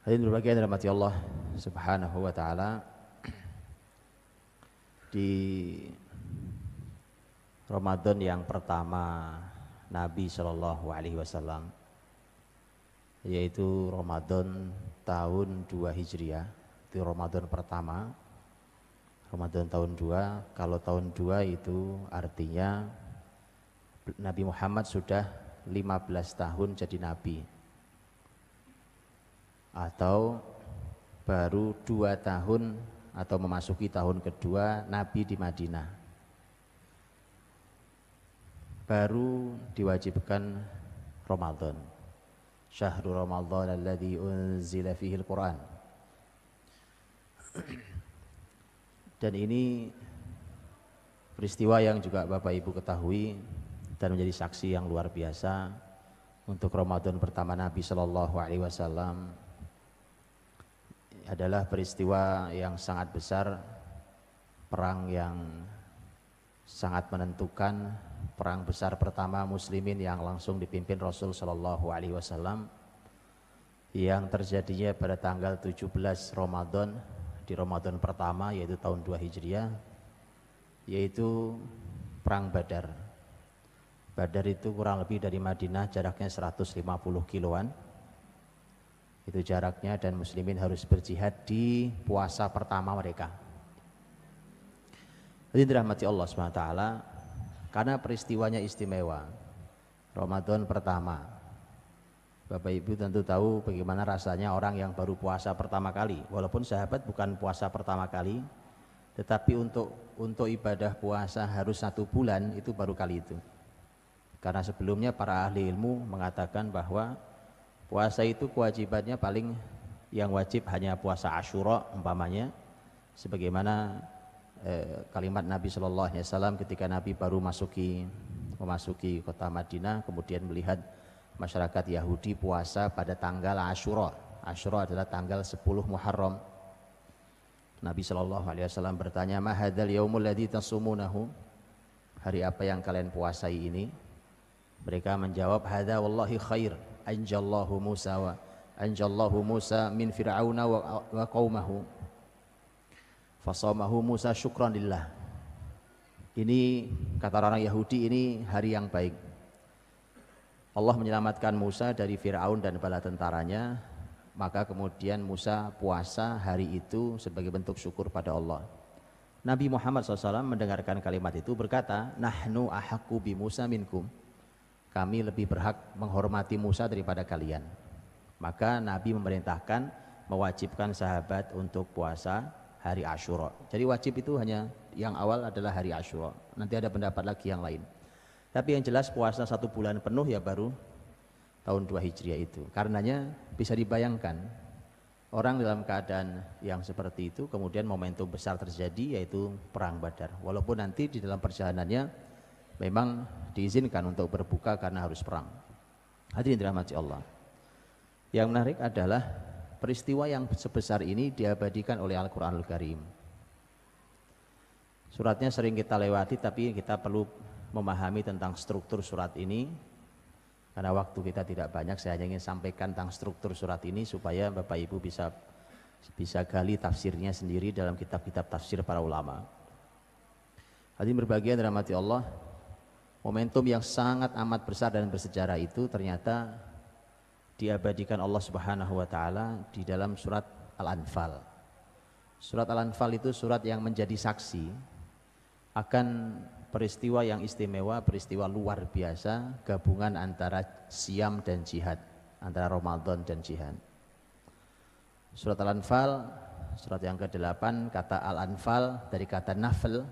Hadirin berbahagia yang dirahmati Allah Subhanahu wa taala. Di Ramadan yang pertama Nabi Shallallahu alaihi wasallam, yaitu Ramadan tahun 2 Hijriah. Itu Ramadan pertama, Ramadan tahun 2. Kalau tahun 2 itu artinya Nabi Muhammad sudah 15 tahun jadi Nabi, atau baru 2 tahun atau memasuki tahun kedua Nabi di Madinah. Baru diwajibkan Ramadan. Syahrul Ramadan alladzi unzila fihi al-Quran. Dan ini peristiwa yang juga Bapak Ibu ketahui dan menjadi saksi yang luar biasa untuk Ramadan pertama Nabi Shallallahu alaihi wasallam. Adalah peristiwa yang sangat besar, perang yang sangat menentukan, perang besar pertama muslimin yang langsung dipimpin Rasul Shallallahu alaihi wasallam, yang terjadinya pada tanggal 17 Ramadan di Ramadan pertama, yaitu tahun 2 Hijriah, yaitu perang Badar. Badar itu kurang lebih dari Madinah jaraknya 150 kiloan. Itu jaraknya, dan muslimin harus berjihad di puasa pertama mereka. Jadi dirahmati Allah SWT, karena peristiwanya istimewa. Ramadan pertama, Bapak Ibu tentu tahu bagaimana rasanya orang yang baru puasa pertama kali. Walaupun sahabat bukan puasa pertama kali, tetapi untuk ibadah puasa harus 1 bulan, itu baru kali itu. Karena sebelumnya para ahli ilmu mengatakan bahwa puasa itu kewajibannya paling yang wajib hanya puasa Asyura umpamanya, sebagaimana kalimat Nabi Shallallahu alaihi wasallam ketika Nabi baru memasuki kota Madinah, kemudian melihat masyarakat Yahudi puasa pada tanggal Asyura. Asyura adalah tanggal 10 Muharram. Nabi Shallallahu alaihi wasallam bertanya, "Ma hadzal yaumul ladzi tasumunahu?" Hari apa yang kalian puasai ini? Mereka menjawab, "Hadza wallahi khair. Anjallahu Musa min Fir'auna wa qaumahu fasamahu Musa syukran lillah." Ini kata orang Yahudi, ini hari yang baik. Allah menyelamatkan Musa dari Fir'aun dan bala tentaranya, maka kemudian Musa puasa hari itu sebagai bentuk syukur pada Allah. Nabi Muhammad SAW mendengarkan kalimat itu berkata, "Nahnu ahaqqu bi Musa minkum." Kami lebih berhak menghormati Musa daripada kalian. Maka Nabi memerintahkan, mewajibkan sahabat untuk puasa hari Asyura. Jadi wajib itu hanya yang awal adalah hari Asyura. Nanti ada pendapat lagi yang lain. Tapi yang jelas puasa 1 bulan penuh ya baru tahun 2 Hijriah itu. Karenanya bisa dibayangkan orang dalam keadaan yang seperti itu, kemudian momentum besar terjadi, yaitu perang Badar. Walaupun nanti di dalam perjalanannya memang diizinkan untuk berbuka karena harus perang. Hadirin dirahmati Allah. Yang menarik adalah peristiwa yang sebesar ini diabadikan oleh Al-Quranul Karim. Suratnya sering kita lewati, tapi kita perlu memahami tentang struktur surat ini. Karena waktu kita tidak banyak, saya hanya ingin sampaikan tentang struktur surat ini supaya Bapak Ibu bisa gali tafsirnya sendiri dalam kitab-kitab tafsir para ulama. Hadirin berbahagia yang dirahmati Allah. Momentum yang sangat amat besar dan bersejarah itu ternyata diabadikan Allah Subhanahu wa taala di dalam surat Al-Anfal. Surat Al-Anfal itu surat yang menjadi saksi akan peristiwa yang istimewa, peristiwa luar biasa, gabungan antara siam dan jihad, antara Ramadan dan jihad. Surat Al-Anfal, surat yang ke-8, kata Al-Anfal dari kata nafl.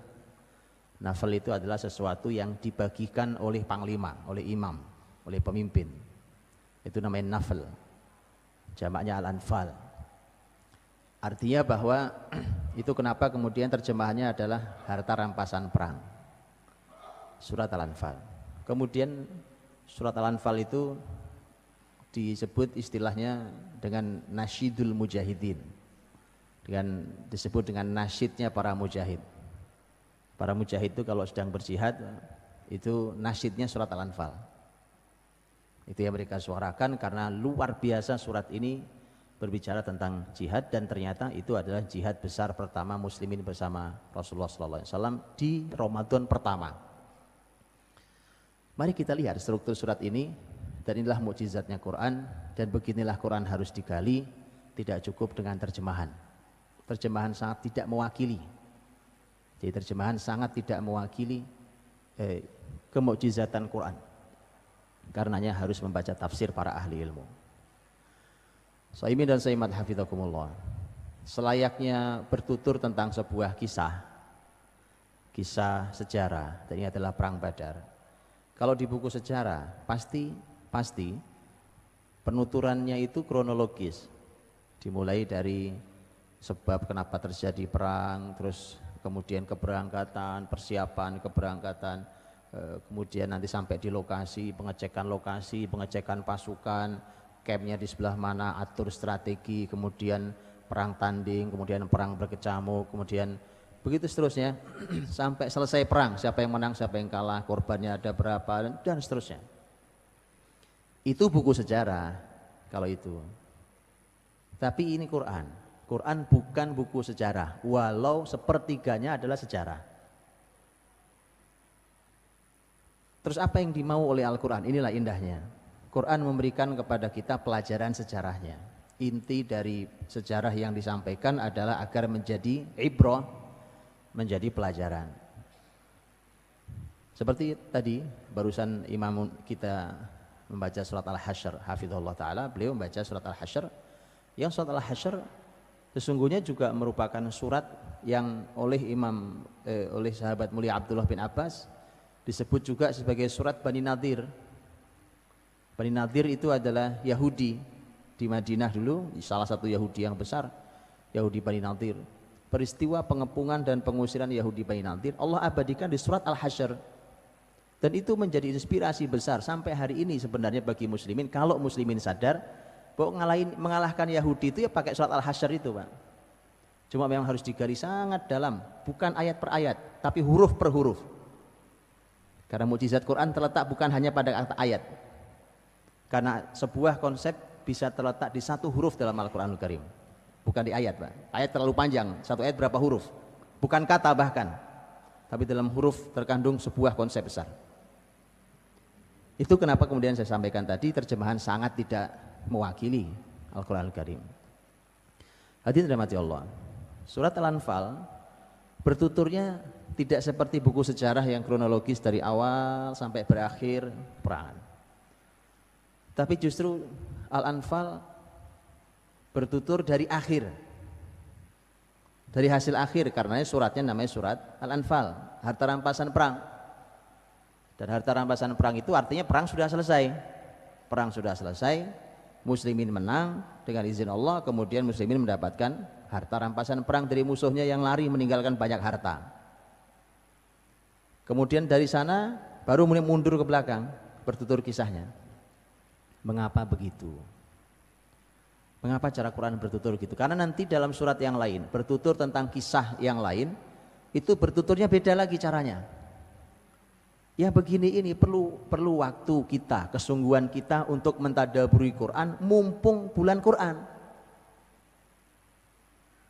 Nafl itu adalah sesuatu yang dibagikan oleh panglima, oleh imam, oleh pemimpin. Itu namanya nafl. Jamaknya Al-Anfal. Artinya bahwa itu kenapa kemudian terjemahannya adalah harta rampasan perang. Surat Al-Anfal. Kemudian surat Al-Anfal itu disebut istilahnya dengan nasyidul mujahidin. Disebut dengan nasyidnya para mujahid. Para mujahid itu kalau sedang berjihad, itu nasyidnya surat Al-Anfal. Itu yang mereka suarakan karena luar biasa surat ini berbicara tentang jihad, dan ternyata itu adalah jihad besar pertama muslimin bersama Rasulullah SAW di Ramadan pertama. Mari kita lihat struktur surat ini, dan inilah mukjizatnya Quran, dan beginilah Quran harus digali. Tidak cukup dengan terjemahan. Terjemahan sangat tidak mewakili. Jadi terjemahan sangat tidak mewakili kemukjizatan Quran. Karenanya harus membaca tafsir para ahli ilmu. Shaimin dan Shaimat hafidhakumullah. Selayaknya bertutur tentang sebuah kisah sejarah, dan ini adalah perang Badar. Kalau di buku sejarah pasti penuturannya itu kronologis, dimulai dari sebab kenapa terjadi perang, terus kemudian keberangkatan, persiapan keberangkatan, kemudian nanti sampai di lokasi, pengecekan pasukan, campnya di sebelah mana, atur strategi, kemudian perang tanding, kemudian perang berkecamuk, kemudian begitu seterusnya sampai selesai perang, siapa yang menang, siapa yang kalah, korbannya ada berapa, dan seterusnya. Itu buku sejarah kalau itu. Tapi ini Quran. Quran bukan buku sejarah, walau sepertiganya adalah sejarah. Terus apa yang dimau oleh Al-Quran? Inilah indahnya. Quran memberikan kepada kita pelajaran sejarahnya. Inti dari sejarah yang disampaikan adalah agar menjadi ibrah, menjadi pelajaran. Seperti tadi barusan imam kita membaca surat Al-Hasyr, hafizahullah ta'ala, beliau membaca surat Al-Hasyr, yang surat Al-Hasyr sesungguhnya juga merupakan surat yang oleh oleh sahabat mulia Abdullah bin Abbas disebut juga sebagai surat Bani Nadir. Bani Nadir itu adalah Yahudi di Madinah dulu, salah satu Yahudi yang besar, Yahudi Bani Nadir. Peristiwa pengepungan dan pengusiran Yahudi Bani Nadir Allah abadikan di surat Al-Hasyr, dan itu menjadi inspirasi besar sampai hari ini sebenarnya bagi muslimin. Kalau muslimin sadar bahwa mengalahkan Yahudi itu ya pakai surat Al-Hasyr itu, Pak. Cuma memang harus digali sangat dalam, bukan ayat per ayat, tapi huruf per huruf. Karena mukjizat Quran terletak bukan hanya pada kata ayat. Karena sebuah konsep bisa terletak di satu huruf dalam Al-Quranul Karim, bukan di ayat, Pak. Ayat terlalu panjang, satu ayat berapa huruf? Bukan kata bahkan, tapi dalam huruf terkandung sebuah konsep besar. Itu kenapa kemudian saya sampaikan tadi terjemahan sangat tidak mewakili Al-Quranul Karim. Hadirin dirahmati Allah, surat Al-Anfal bertuturnya tidak seperti buku sejarah yang kronologis dari awal sampai berakhir perang. Tapi justru Al-Anfal bertutur dari akhir, dari hasil akhir, karena suratnya namanya surat Al-Anfal, harta rampasan perang. Dan harta rampasan perang itu artinya perang sudah selesai. Perang sudah selesai, muslimin menang dengan izin Allah, kemudian muslimin mendapatkan harta rampasan perang dari musuhnya yang lari meninggalkan banyak harta. Kemudian dari sana baru mulai mundur ke belakang, bertutur kisahnya. Mengapa begitu? Mengapa cara Quran bertutur gitu? Karena nanti dalam surat yang lain bertutur tentang kisah yang lain, itu bertuturnya beda lagi caranya. Ya begini, ini perlu waktu kita, kesungguhan kita untuk mentadaburi Quran mumpung bulan Quran.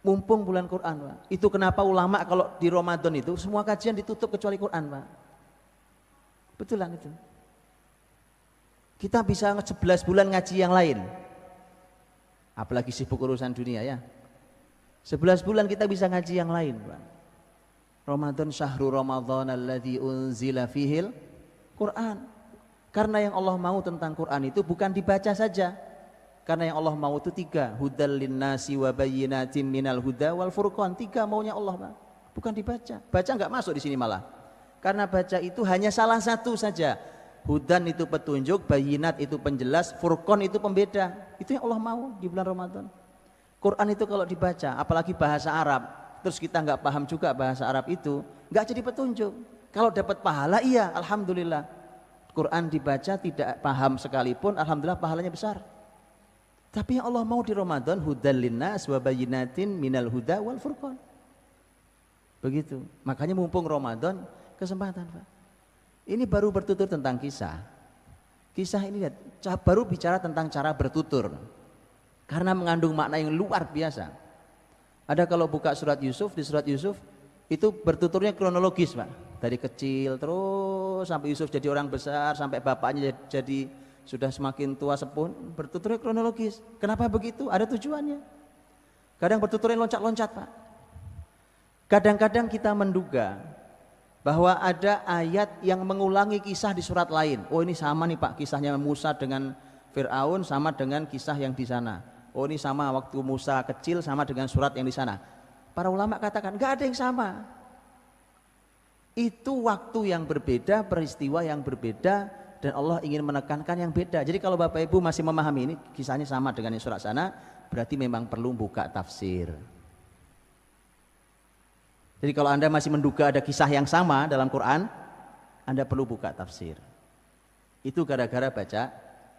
Mumpung bulan Quran, Pak. Itu kenapa ulama kalau di Ramadan itu semua kajian ditutup kecuali Quran, Pak. Betulan itu. Kita bisa 11 bulan ngaji yang lain. Apalagi sibuk urusan dunia ya. 11 bulan kita bisa ngaji yang lain, Pak. Ramadan syahrul Ramadan alladzi unzila fihil Quran. Karena yang Allah mau tentang Quran itu bukan dibaca saja. Karena yang Allah mau itu 3, hudal linnasi wa bayyinatin minal huda wal furqan. 3 maunya Allah, Pak. Bukan dibaca. Baca enggak masuk di sini malah. Karena baca itu hanya salah satu saja. Hudan itu petunjuk, bayyinat itu penjelas, furqan itu pembeda. Itu yang Allah mau di bulan Ramadan. Quran itu kalau dibaca, apalagi bahasa Arab, terus kita nggak paham juga bahasa Arab itu, nggak jadi petunjuk. Kalau dapat pahala iya, alhamdulillah. Quran dibaca tidak paham sekalipun, alhamdulillah pahalanya besar. Tapi yang Allah mau di Ramadan, hudal linnas wa bayyinatin minal huda wal furqan. Begitu. Makanya mumpung Ramadan, kesempatan, Pak. Ini baru bertutur tentang kisah. Kisah ini lihat, baru bicara tentang cara bertutur. karena mengandung makna yang luar biasa. Ada kalau buka surat Yusuf, di surat Yusuf itu bertuturnya kronologis Pak, dari kecil terus sampai Yusuf jadi orang besar, sampai bapaknya jadi sudah semakin tua sepuh, bertuturnya kronologis. Kenapa begitu? Ada tujuannya. Kadang bertuturnya loncat-loncat Pak. Kadang-kadang kita menduga bahwa ada ayat yang mengulangi kisah di surat lain. Oh ini sama nih Pak, kisahnya Musa dengan Fir'aun sama dengan kisah yang di sana. Oh ini sama waktu Musa kecil sama dengan surat yang di sana. Para ulama katakan nggak ada yang sama. Itu waktu yang berbeda, peristiwa yang berbeda, dan Allah ingin menekankan yang beda. Jadi kalau Bapak Ibu masih memahami ini kisahnya sama dengan yang surat sana, berarti memang perlu buka tafsir. Jadi kalau Anda masih menduga ada kisah yang sama dalam Quran, Anda perlu buka tafsir. Itu gara-gara baca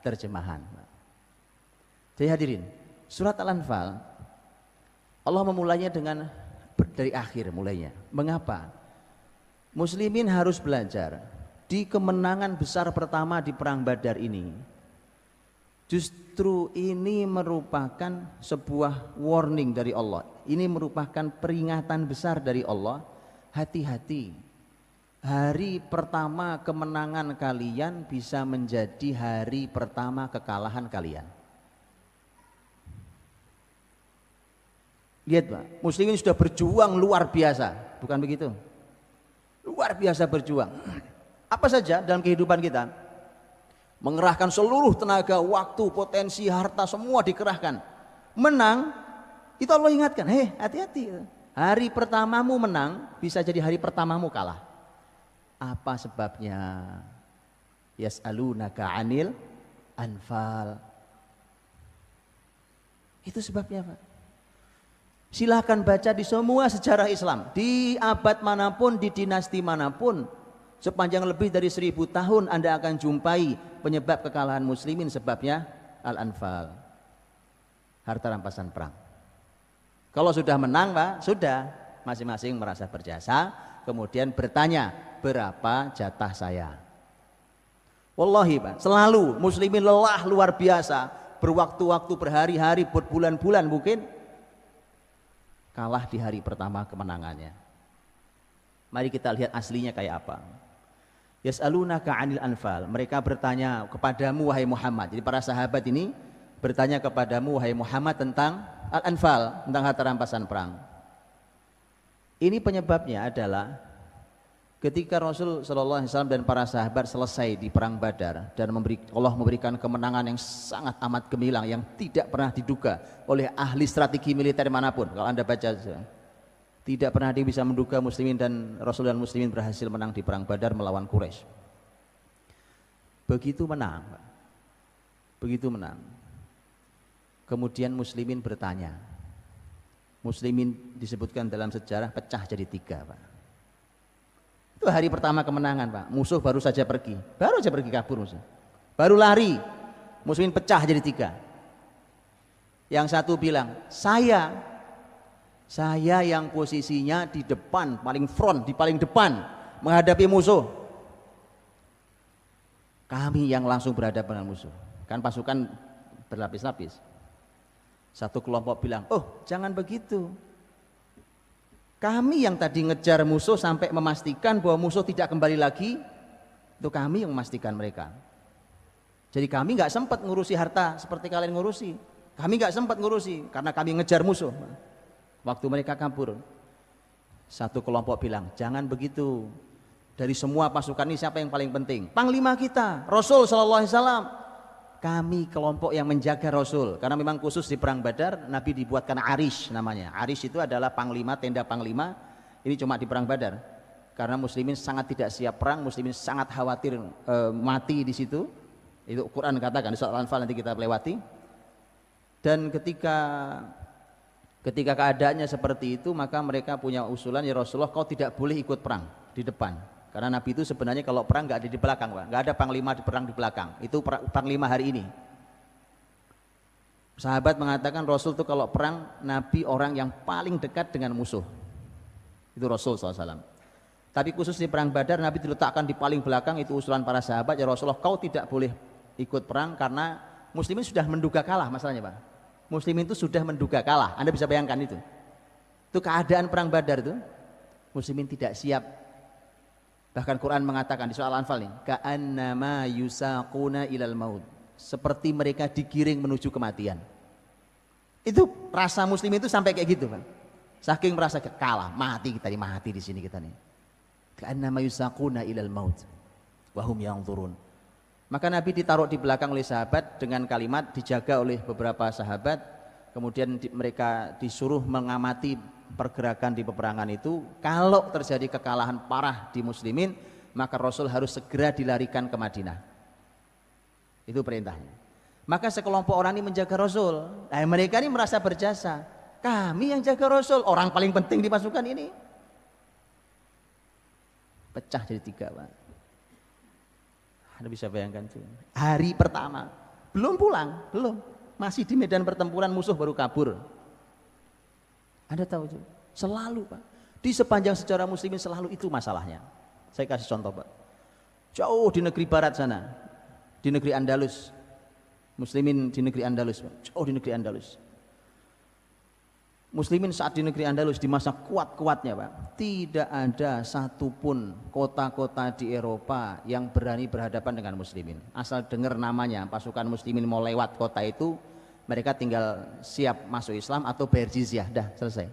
terjemahan. Jadi hadirin, surat Al-Anfal Allah memulainya dengan dari akhir mulainya. Mengapa? Muslimin harus belajar di kemenangan besar pertama di perang Badar ini. Justru ini merupakan sebuah warning dari Allah. Ini merupakan peringatan besar dari Allah. Hati-hati. Hari pertama kemenangan kalian bisa menjadi hari pertama kekalahan kalian. Lihat Pak, muslimin sudah berjuang luar biasa, bukan begitu? Luar biasa berjuang. Apa saja dalam kehidupan kita, mengerahkan seluruh tenaga, waktu, potensi, harta, semua dikerahkan. Menang, itu Allah ingatkan, hati-hati. Hari pertamamu menang, bisa jadi hari pertamamu kalah. Apa sebabnya? Yas'alunaka 'anil anfal. Itu sebabnya Pak. Silahkan baca di semua sejarah Islam, di abad manapun, di dinasti manapun, sepanjang lebih dari 1000 tahun Anda akan jumpai penyebab kekalahan muslimin, sebabnya Al-Anfal, harta rampasan perang. Kalau sudah menang Pak, sudah masing-masing merasa berjasa, kemudian bertanya, berapa jatah saya? Wallahi Pak, selalu muslimin lelah luar biasa, berwaktu-waktu, berhari-hari, berbulan-bulan mungkin, kalah di hari pertama kemenangannya. Mari kita lihat aslinya kayak apa. Yas'alunaka 'anil anfal. Mereka bertanya kepadamu wahai Muhammad. Jadi para sahabat ini bertanya kepadamu wahai Muhammad tentang al-anfal, tentang harta rampasan perang. Ini penyebabnya adalah ketika Rasul sallallahu alaihi wasallam dan para sahabat selesai di perang Badar dan Allah memberikan kemenangan yang sangat amat gemilang yang tidak pernah diduga oleh ahli strategi militer manapun. Kalau Anda baca, tidak pernah dia bisa menduga muslimin dan Rasul dan muslimin berhasil menang di perang Badar melawan Quraisy. Begitu menang, begitu menang, kemudian muslimin bertanya. Muslimin disebutkan dalam sejarah pecah jadi 3 Pak. Itu hari pertama kemenangan Pak, musuh baru saja pergi kabur musuh, baru lari, muslimin pecah jadi 3. Yang satu bilang, saya yang posisinya di depan, paling front, di paling depan menghadapi musuh. Kami yang langsung berhadapan dengan musuh. Kan pasukan berlapis-lapis. Satu kelompok bilang, oh jangan begitu. Kami yang tadi ngejar musuh sampai memastikan bahwa musuh tidak kembali lagi, itu kami yang memastikan mereka. Jadi kami nggak sempat ngurusi harta seperti kalian ngurusi. Kami nggak sempat ngurusi karena kami ngejar musuh. Waktu mereka kabur, satu kelompok bilang, jangan begitu. Dari semua pasukan ini siapa yang paling penting? Panglima kita, Rasul sallallahu alaihi wasallam. Kami kelompok yang menjaga Rasul, karena memang khusus di perang Badar Nabi dibuatkan Arish namanya. Arish itu adalah panglima, tenda panglima. Ini cuma di perang Badar, karena muslimin sangat tidak siap perang, muslimin sangat khawatir mati di situ. Itu Quran katakan di surat Al-Anfal, nanti kita lewati. Dan ketika keadaannya seperti itu, maka mereka punya usulan, ya Rasulullah kau tidak boleh ikut perang di depan. Karena Nabi itu sebenarnya kalau perang nggak ada di belakang Pak, nggak ada panglima di perang di belakang. Itu panglima hari ini. Sahabat mengatakan Rasul itu kalau perang, Nabi orang yang paling dekat dengan musuh. Itu Rasul SAW. Tapi khusus di perang Badar Nabi diletakkan di paling belakang. Itu usulan para sahabat, ya Rasulullah kau tidak boleh ikut perang karena muslimin sudah menduga kalah masalahnya Pak. Muslimin itu sudah menduga kalah. Anda bisa bayangkan itu. Itu keadaan perang Badar itu. Muslimin tidak siap. Bahkan Quran mengatakan di surah Al-Anfal ini, ka'annama yusaquna ilal maut. Seperti mereka digiring menuju kematian. Itu rasa muslim itu sampai kayak gitu, Pak. Saking merasa kalah, mati kita nih, mati di sini kita nih. Ka'annama yusaquna ilal maut wa hum yanzurun. Maka Nabi ditaruh di belakang oleh sahabat dengan kalimat dijaga oleh beberapa sahabat. Kemudian mereka disuruh mengamati pergerakan di peperangan itu. Kalau terjadi kekalahan parah di muslimin, maka Rasul harus segera dilarikan ke Madinah. Itu perintahnya. Maka sekelompok orang ini menjaga Rasul. Nah, mereka ini merasa berjasa. Kami yang jaga Rasul, orang paling penting di pasukan ini. Pecah jadi 3, Pak. Anda bisa bayangkan itu. Hari pertama belum pulang, belum, masih di medan pertempuran, musuh baru kabur. Anda tahu itu selalu, Pak, di sepanjang sejarah muslimin selalu itu masalahnya. Saya kasih contoh, Pak. Jauh di negeri barat sana, di negeri Andalus, muslimin di negeri Andalus, Pak. Jauh di negeri Andalus. Muslimin saat di negeri Andalus di masa kuat-kuatnya, Pak, tidak ada satupun kota-kota di Eropa yang berani berhadapan dengan muslimin. Asal dengar namanya pasukan muslimin mau lewat kota itu, mereka tinggal siap masuk Islam atau bayar jizyah, dah selesai.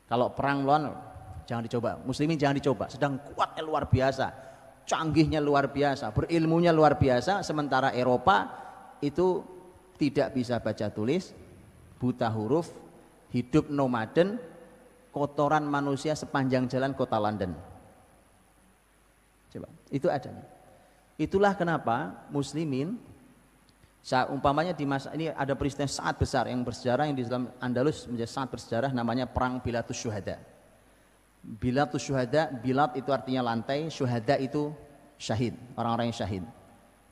Kalau perang lawan jangan dicoba, muslimin jangan dicoba. Sedang kuatnya luar biasa, canggihnya luar biasa, berilmunya luar biasa, sementara Eropa itu tidak bisa baca tulis, buta huruf, hidup nomaden, kotoran manusia sepanjang jalan kota London. Coba, itu adanya. Itulah kenapa muslimin, umpamanya di masa ini ada peristiwa sangat besar yang bersejarah yang di dalam Andalus menjadi sangat bersejarah, namanya perang Bilatus Syuhada. Bilatus Syuhada, bilat itu artinya lantai, syuhada itu syahid, orang-orang yang syahid.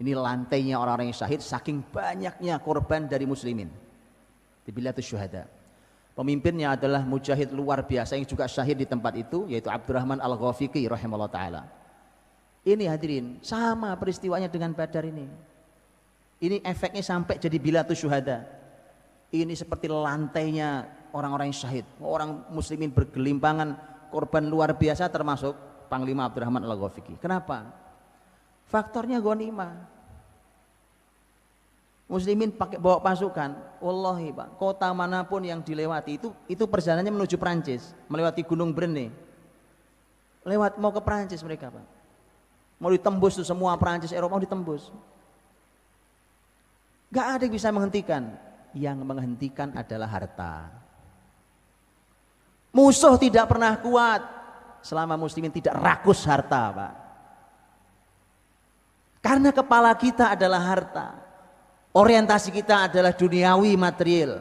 Ini lantainya orang-orang yang syahid, saking banyaknya korban dari muslimin di Bilatus Syuhada. Pemimpinnya adalah mujahid luar biasa yang juga syahid di tempat itu, yaitu Abdurrahman Al-Ghafiqi rahimahullah ta'ala. Ini hadirin, sama peristiwanya dengan Badar ini. Ini efeknya sampai jadi Bilatus Syuhada. Ini seperti lantainya orang-orang yang syahid. Orang muslimin bergelimpangan, korban luar biasa termasuk Panglima Abdurrahman Al-Ghafiqi. Kenapa? Faktornya ghanimah. Muslimin pakai bawa pasukan, wallahi, Pak, kota manapun yang dilewati itu perjalanannya menuju Perancis, melewati Gunung Brenne. Mau ke Perancis mereka, Pak. Mau ditembus tuh semua Perancis, Eropa mau ditembus. Gak ada yang bisa menghentikan. Yang menghentikan adalah harta. Musuh tidak pernah kuat selama muslimin tidak rakus harta, Pak. Karena kepala kita adalah harta. Orientasi kita adalah duniawi, material.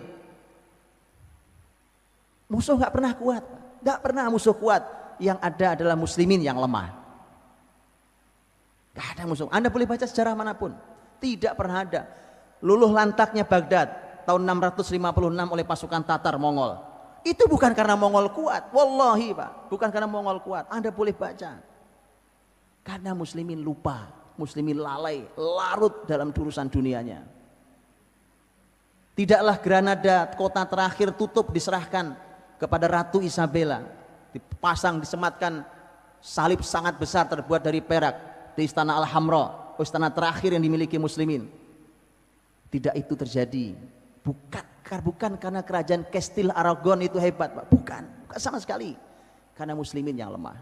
Musuh gak pernah kuat, gak pernah musuh kuat. Yang ada adalah muslimin yang lemah. Gak ada musuh. Anda boleh baca sejarah manapun, tidak pernah ada. Luluh lantaknya Baghdad tahun 656 oleh pasukan Tatar Mongol. Itu bukan karena Mongol kuat, wallahi, Pak, bukan karena Mongol kuat. Anda boleh baca. Karena muslimin lupa, muslimin lalai, larut dalam urusan dunianya. Tidaklah Granada, kota terakhir, tutup diserahkan kepada Ratu Isabella, dipasang, disematkan salib sangat besar terbuat dari perak di Istana Al-Hamra, istana terakhir yang dimiliki muslimin. Tidak itu terjadi, bukan karena kerajaan Kastil Aragon itu hebat, Pak. Bukan sama sekali, karena muslimin yang lemah.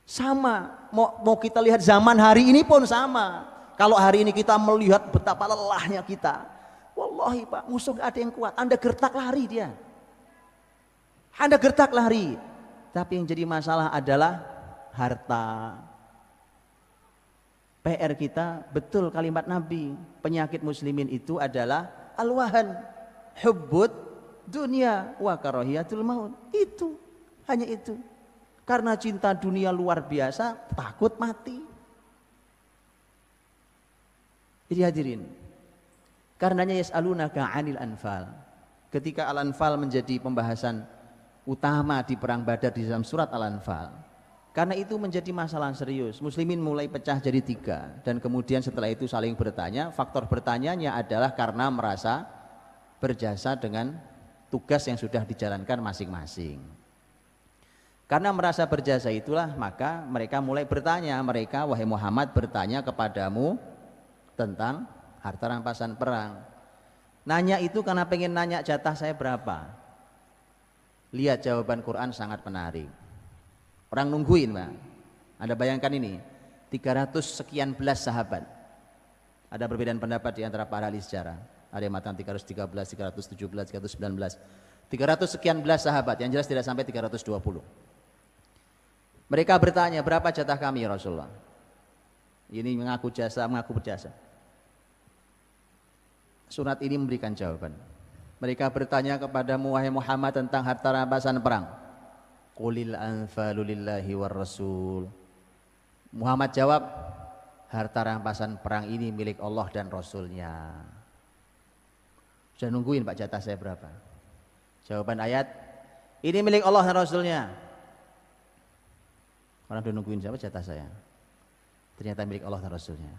Sama, mau kita lihat zaman hari ini pun sama. Kalau hari ini kita melihat betapa lelahnya kita, wallahi, Pak, musuh gak ada yang kuat. Anda gertak lari dia, Anda gertak lari. Tapi yang jadi masalah adalah harta. PR kita, betul kalimat Nabi, penyakit muslimin itu adalah al-wahan, hubbud dunia wa karahiyatul maut. Itu, hanya itu. Karena cinta dunia luar biasa, takut mati. Jadi hadirin, karenanya yas'alunaka 'anil anfal. Ketika Al-Anfal menjadi pembahasan utama di perang Badar di dalam surat Al-Anfal, Karena itu menjadi masalah serius. Muslimin mulai pecah jadi 3 dan kemudian setelah itu saling bertanya. Faktor bertanyanya adalah karena merasa berjasa dengan tugas yang sudah dijalankan masing-masing. Karena merasa berjasa itulah maka mereka mulai bertanya. Mereka, wahai Muhammad, bertanya kepadamu tentang harta rampasan perang. Nanya itu karena pengen nanya jatah saya berapa. Lihat jawaban Quran sangat menarik. Orang nungguin, Pak. Anda bayangkan ini, 300 sekian belas sahabat. Ada perbedaan pendapat di antara para ahli sejarah. Ada yang mengatakan 313, 317, 319. 300 sekian belas sahabat, yang jelas tidak sampai 320. Mereka bertanya, berapa jatah kami ya Rasulullah? Ini mengaku berjasa. Surat ini memberikan jawaban. Mereka bertanya kepadamu, wahai Muhammad, tentang harta rampasan perang. Qulil anfalu lillahi war rasul. Muhammad jawab, harta rampasan perang ini milik Allah dan Rasulnya. Sudah nungguin Pak jatah saya berapa? Jawaban ayat, ini milik Allah dan Rasulnya. Orang sudah nungguin siapa jatah saya? Ternyata milik Allah dan Rasulnya.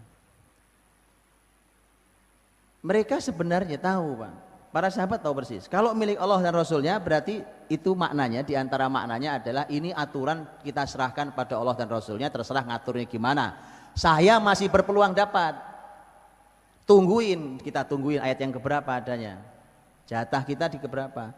Mereka sebenarnya tahu, Pak. Para sahabat tahu persis. Kalau milik Allah dan Rasulnya berarti itu maknanya, diantara maknanya adalah ini aturan kita serahkan pada Allah dan Rasulnya, terserah ngaturnya gimana. Saya masih berpeluang dapat. Kita tungguin ayat yang keberapa adanya. Jatah kita di keberapa.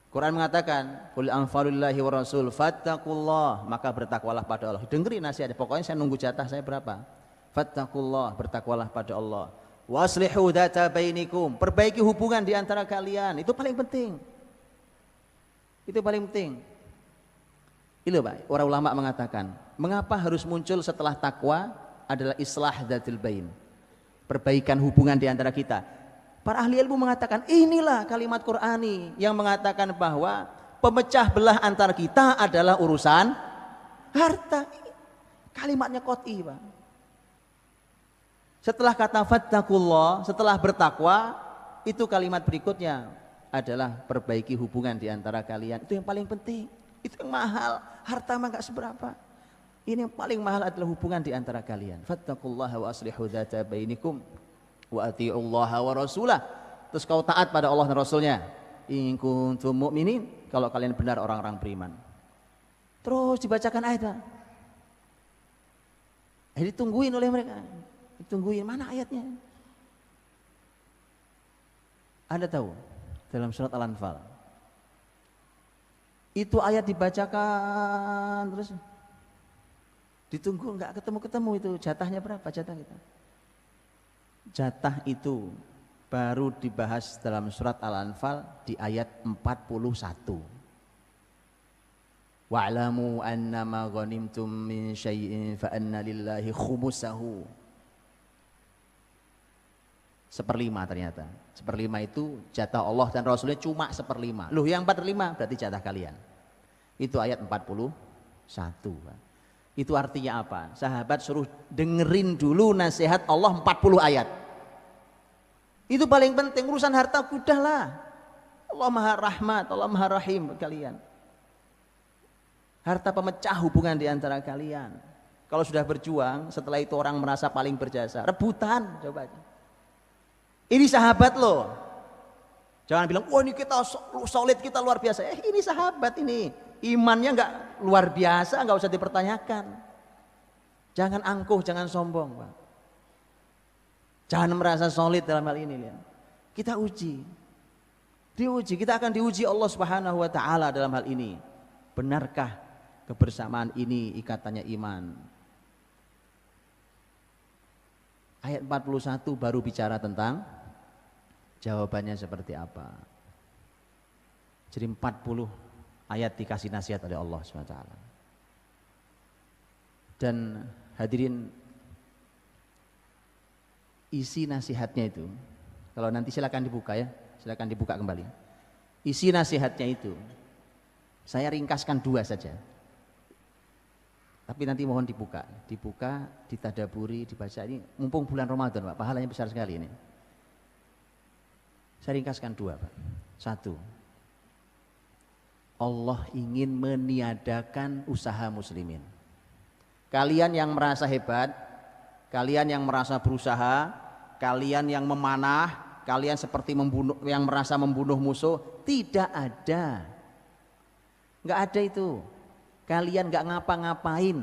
Quran mengatakan, qul anfalulillahi wa rasul fattaqullah, maka bertakwalah pada Allah. Dengerin nasihatnya, pokoknya saya nunggu jatah saya berapa. Fattaqullah, bertakwalah pada Allah. Waslihu dzata bainikum, perbaiki hubungan di antara kalian, itu paling penting. Itu paling penting. Itu Pak, para ulama mengatakan, mengapa harus muncul setelah takwa adalah islah dzatil bain, perbaikan hubungan di antara kita. Para ahli ilmu mengatakan inilah kalimat Qur'ani yang mengatakan bahwa pemecah belah antara kita adalah urusan harta. Kalimatnya qot'i, Pak. Setelah kata fattaqullah, setelah bertakwa, itu kalimat berikutnya adalah perbaiki hubungan di antara kalian. Itu yang paling penting, itu yang mahal. Harta mah gak seberapa. Ini yang paling mahal adalah hubungan di antara kalian. Fattaqullaha wa aslihu dzata bainikum wa atiullaha wa rasulah. Terus kau taat pada Allah dan Rasulnya. In kuntum mu'minin, kalau kalian benar orang-orang beriman. Terus dibacakan ayatnya. Ditungguin oleh mereka. Ditungguin, mana ayatnya? Anda tahu dalam surat Al-Anfal itu ayat dibacakan terus ditunggu, nggak ketemu itu jatahnya berapa jatah kita. Jatah itu baru dibahas dalam surat Al-Anfal di ayat 41. Wa'lamu annama ghanimtum min syai'in fa anna lillahi khumusahu. 1/5 ternyata. 1/5 itu jatah Allah dan Rasulnya cuma 1/5. Loh yang 4/5 berarti jatah kalian. Itu ayat 41. Itu artinya apa? Sahabat suruh dengerin dulu nasihat Allah 40 ayat. Itu paling penting. Urusan harta udahlah. Allah Maha Rahmat, Allah Maha Rahim kalian. Harta pemecah hubungan di antara kalian. Kalau sudah berjuang, setelah itu orang merasa paling berjasa. Rebutan coba. Ini sahabat loh. Jangan bilang, wah ini kita solid, kita luar biasa. Ini sahabat ini. Imannya nggak luar biasa, nggak usah dipertanyakan. Jangan angkuh, jangan sombong, Pak. Jangan merasa solid dalam hal ini. Kita uji. Kita akan diuji Allah Subhanahu wa taala dalam hal ini. Benarkah kebersamaan ini ikatannya iman? Ayat 41 baru bicara tentang jawabannya seperti apa. Jadi 40 ayat dikasih nasihat oleh Allah SWT. Dan hadirin, isi nasihatnya itu, kalau nanti silakan dibuka ya, silakan dibuka kembali. Isi nasihatnya itu, saya ringkaskan 2 saja. Tapi nanti mohon dibuka, ditadaburi, dibaca. Ini mumpung bulan Ramadan, Pak, pahalanya besar sekali ini. Saya ringkaskan 2, Pak. 1, Allah ingin meniadakan usaha muslimin. Kalian yang merasa hebat, kalian yang merasa berusaha, kalian yang memanah, kalian seperti membunuh, yang merasa membunuh musuh, tidak ada. Nggak ada itu. Kalian nggak ngapa-ngapain.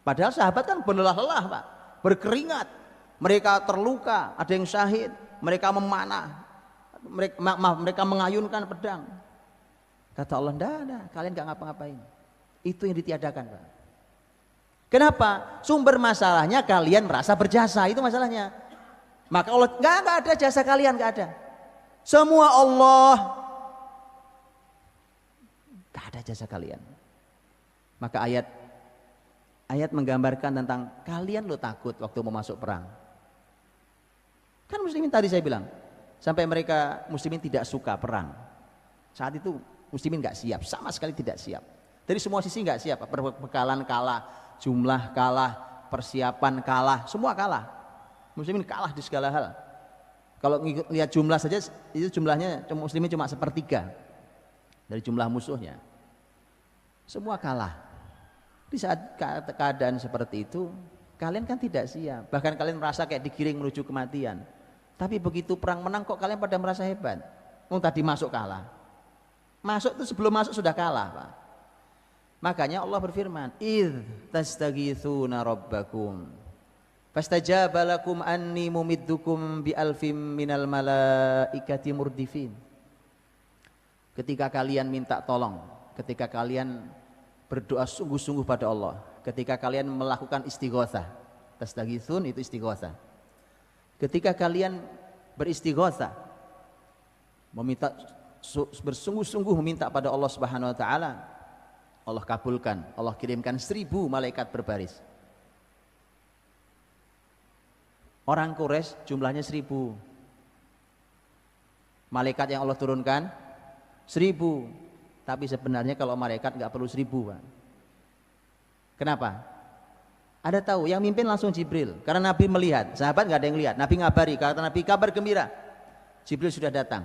Padahal sahabat kan berlelah-lelah Pak, berkeringat, mereka terluka, ada yang syahid, mereka memanah, mereka mengayunkan pedang. Kata Allah, enggak ada, kalian nggak ngapa-ngapain. Itu yang ditiadakan Pak. Kenapa? Sumber masalahnya kalian merasa berjasa, itu masalahnya. Maka Allah, nggak ada jasa kalian, nggak ada. Semua Allah, nggak ada jasa kalian. Maka ayat menggambarkan tentang kalian lo takut waktu mau masuk perang. Kan muslimin tadi saya bilang, sampai mereka muslimin tidak suka perang. Saat itu muslimin nggak siap, sama sekali tidak siap. Dari semua sisi nggak siap, perbekalan kalah, jumlah kalah, persiapan kalah, semua kalah. Muslimin kalah di segala hal. Kalau lihat jumlah saja, itu jumlahnya muslimin cuma sepertiga dari jumlah musuhnya. Semua kalah. Di saat keadaan seperti itu, kalian kan tidak siap. Bahkan kalian merasa kayak digiring menuju kematian. Tapi begitu perang menang kok kalian pada merasa hebat. Tadi masuk kalah. Masuk itu sebelum masuk sudah kalah Pak. Makanya Allah berfirman, "Idz tastaghitsuna rabbakum fastajaba lakum anni mumiddukum bi alfim minal malaikati murdifin." Ketika kalian minta tolong, ketika kalian berdoa sungguh-sungguh pada Allah, ketika kalian melakukan istighotsah, tastaghitsun itu istighotsah. Ketika kalian beristighotsah, meminta bersungguh-sungguh meminta pada Allah Subhanahu wa taala, Allah kabulkan, Allah kirimkan 1000 malaikat berbaris. Orang Quraisy jumlahnya 1000. Malaikat yang Allah turunkan 1000. Tapi sebenarnya kalau malaikat nggak perlu 1000 Pak. Kenapa? Ada tahu, yang mimpin langsung Jibril. Karena Nabi melihat, sahabat nggak ada yang lihat. Nabi ngabari, kata Nabi, kabar gembira, Jibril sudah datang.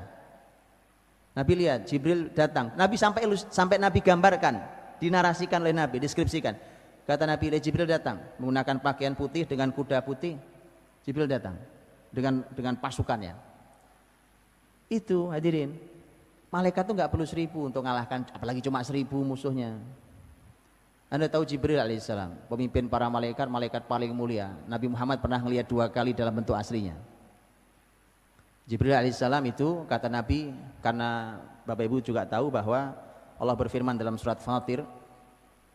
Nabi lihat, Jibril datang. Nabi sampai Nabi gambarkan, dinarasikan oleh Nabi, deskripsikan. Kata Nabi, Jibril datang menggunakan pakaian putih dengan kuda putih. Jibril datang dengan pasukannya. Itu hadirin, malaikat itu nggak perlu 1000 untuk mengalahkan, apalagi cuma 1000 musuhnya. Anda tahu Jibril alaihissalam, pemimpin para malaikat, malaikat paling mulia. Nabi Muhammad pernah melihat 2 kali dalam bentuk aslinya. Jibril alaihissalam itu kata Nabi, karena Bapak Ibu juga tahu bahwa Allah berfirman dalam surat Fatir,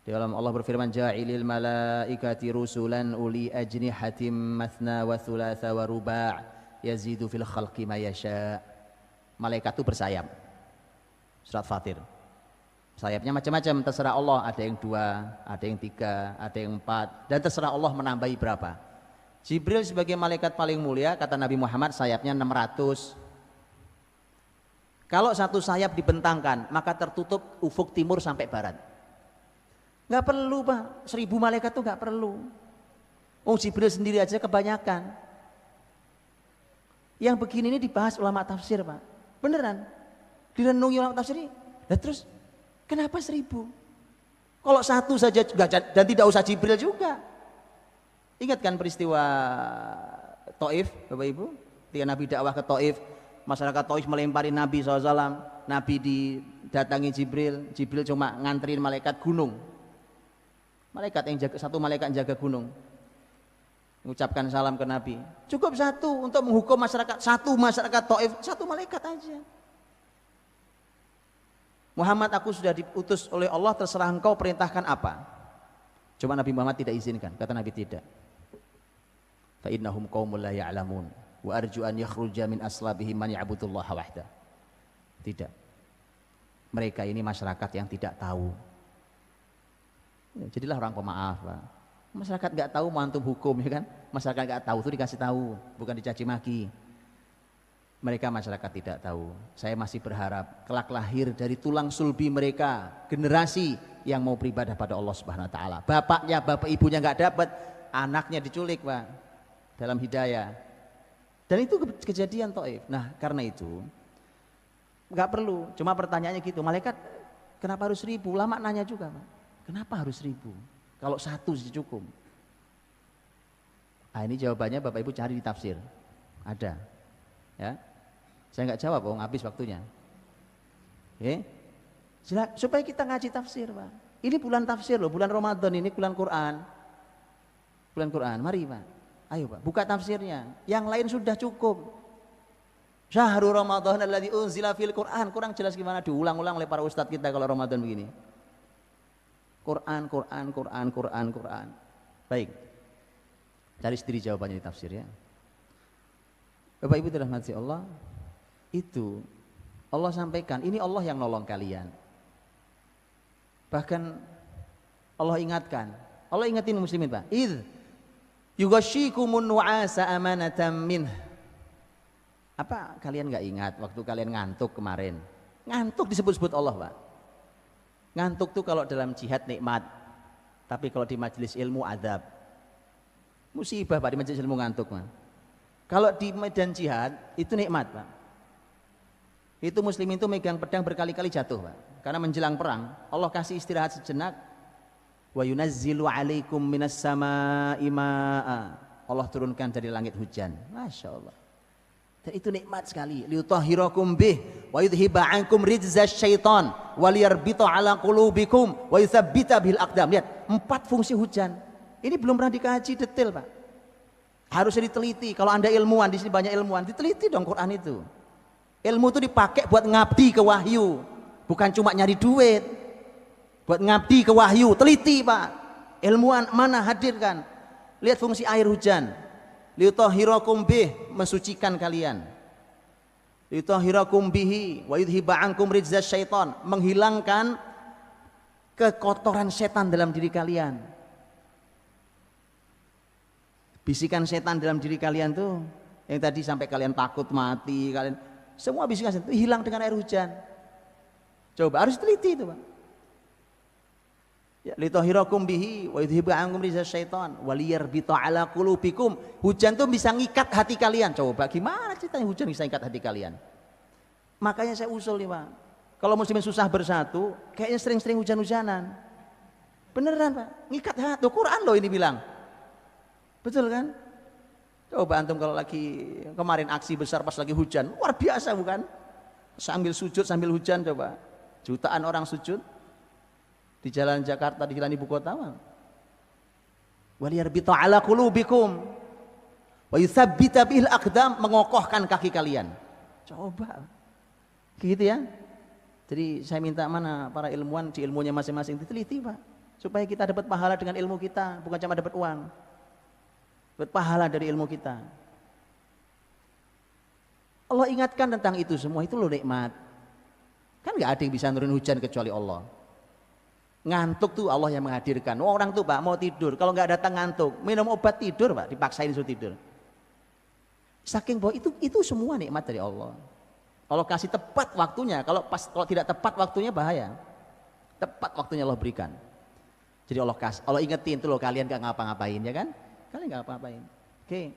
di dalam Allah berfirman, ja'ilil malaikati rusulan uli ajnihatim mathna wa thulatha wa ruba' yazidu fil khalqi ma yasha. Malaikat itu bersayap. Surat Fatir. Sayapnya macam-macam, terserah Allah, ada yang 2, ada yang 3, ada yang 4, dan terserah Allah menambahi berapa. Jibril sebagai malaikat paling mulia, kata Nabi Muhammad, sayapnya 600. Kalau satu sayap dibentangkan, maka tertutup ufuk timur sampai barat. Nggak perlu Pak, 1000 malaikat itu nggak perlu. Jibril sendiri aja kebanyakan. Yang begini ini dibahas ulama tafsir Pak, beneran direnungi ulama tafsir ini. Nah terus kenapa 1000? Kalau satu saja dan tidak usah Jibril juga. Ingat kan peristiwa Taif Bapak Ibu, ketika Nabi dakwah ke Taif, masyarakat Taif melempari Nabi SAW. Nabi didatangi Jibril, Jibril cuma nganterin malaikat gunung. Malaikat yang jaga, satu malaikat yang jaga gunung, mengucapkan salam ke Nabi. Cukup satu untuk menghukum masyarakat, satu masyarakat Taif, satu malaikat aja. Muhammad, aku sudah diutus oleh Allah, terserah engkau perintahkan apa. Cuma Nabi Muhammad tidak izinkan, kata Nabi tidak. Fa innahum qaumul la ya'lamun wa arju an yakhruja min aslabihim man ya'budullaha wahda. Tidak. Mereka ini masyarakat yang tidak tahu. Jadilah orang pemaaf, Pak. Masyarakat nggak tahu mau antum hukum, ya kan? Masyarakat nggak tahu itu dikasih tahu, bukan dicaci maki. Mereka masyarakat tidak tahu. Saya masih berharap kelak lahir dari tulang sulbi mereka generasi yang mau beribadah pada Allah Subhanahu wa taala. Bapaknya, bapak ibunya nggak dapat, anaknya diculik, Pak, dalam hidayah. Dan itu kejadian Taif. Nah, karena itu nggak perlu. Cuma pertanyaannya gitu, malaikat Kenapa harus 1000? Ulama nanya juga, Pak. Kenapa harus 1000? Kalau 1 sih cukup. Nah, ini jawabannya Bapak Ibu cari di tafsir. Ada. Ya. Saya nggak jawab, habis waktunya. Oke. Supaya kita ngaji tafsir, Pak. Ini bulan tafsir loh, bulan Ramadan ini bulan Quran. Bulan Quran. Mari, Pak. Ayo, Pak, buka tafsirnya. Yang lain sudah cukup. Syahrul Ramadan alladzi unzila fil Quran. Kurang jelas gimana diulang-ulang oleh para ustadz kita kalau Ramadan begini. Quran, Quran, Quran, Quran, Quran. Baik. Cari sendiri jawabannya di tafsir ya. Bapak Ibu dirahmati Allah, itu Allah sampaikan, ini Allah yang nolong kalian. Bahkan Allah ingatkan, Allah ingetin muslimin, Pak. Idz yughashshikumun nu'asa amanatan minh. Apa kalian nggak ingat waktu kalian ngantuk kemarin? Ngantuk disebut-sebut Allah, Pak. Ngantuk tuh kalau dalam jihad nikmat, tapi kalau di majelis ilmu adab. Musibah, Pak, di majelis ilmu ngantuk, Pak. Kalau di medan jihad itu nikmat, Pak. Itu muslim itu megang pedang berkali-kali jatuh, Pak. Karena menjelang perang Allah kasih istirahat sejenak. Wa yunazzilu 'alaikum minas samaa'i maa'a. Allah turunkan dari langit hujan. Masya Allah. Dan itu nikmat sekali. Liutahhirakum bih wa yudhiba 'ankum rijzasy syaitan wa liyarbita 'ala qulubikum wa yutsabbita bil aqdam. Lihat, 4 fungsi hujan. Ini belum pernah dikaji detail, Pak. Harusnya diteliti. Kalau Anda ilmuwan, di sini banyak ilmuwan, diteliti dong Quran itu. Ilmu itu dipakai buat ngabdi ke wahyu, bukan cuma nyari duit. Buat ngabdi ke wahyu, teliti, Pak. Ilmuwan mana hadirkan. Lihat fungsi air hujan. Liutahhirakum bih, mensucikan kalian. Liutahhirakum bihi wa yudhiba 'ankum rijzasy syaitan, menghilangkan kekotoran setan dalam diri kalian. Bisikan setan dalam diri kalian tuh yang tadi sampai kalian takut mati, kalian semua bisikan setan itu hilang dengan air hujan. Coba harus teliti itu, Pak. Ya, litahhirakum bihi wa yudhiba 'ankum rijzasy syaitan wa liyarbita 'ala qulubikum. Hujan tuh bisa ngikat hati kalian. Coba gimana ceritanya hujan bisa ngikat hati kalian? Makanya saya usul nih, Pak. Kalau muslimin susah bersatu, kayaknya sering-sering hujan-hujanan. Beneran, Pak. Ngikat hati. Quran loh ini bilang. Betul kan? Coba antum kalau lagi kemarin aksi besar pas lagi hujan, luar biasa bukan? Sambil sujud sambil hujan, coba. Jutaan orang sujud di jalan Jakarta, di jalan ibu kota. Waliyarbita 'ala qulubikum wa yutsabbita bil aqdam, mengokohkan kaki kalian. Coba. Gitu ya. Jadi saya minta mana para ilmuwan di ilmunya masing-masing diteliti, Pak. Supaya kita dapat pahala dengan ilmu kita, bukan cuma dapat uang. Dapat pahala dari ilmu kita. Allah ingatkan tentang itu semua, itu loh nikmat. Kan nggak ada yang bisa nurunin hujan kecuali Allah. Ngantuk tuh Allah yang menghadirkan. Orang tuh, Pak, mau tidur, kalau nggak datang ngantuk, minum obat tidur, Pak, dipaksain suruh tidur. Saking bahwa itu semua nikmat dari Allah. Allah kasih tepat waktunya. Kalau tidak tepat waktunya bahaya. Tepat waktunya Allah berikan. Jadi Allah ingetin tuh loh, kalian nggak ngapa-ngapain, ya kan? Kalian nggak apa-apain. Oke.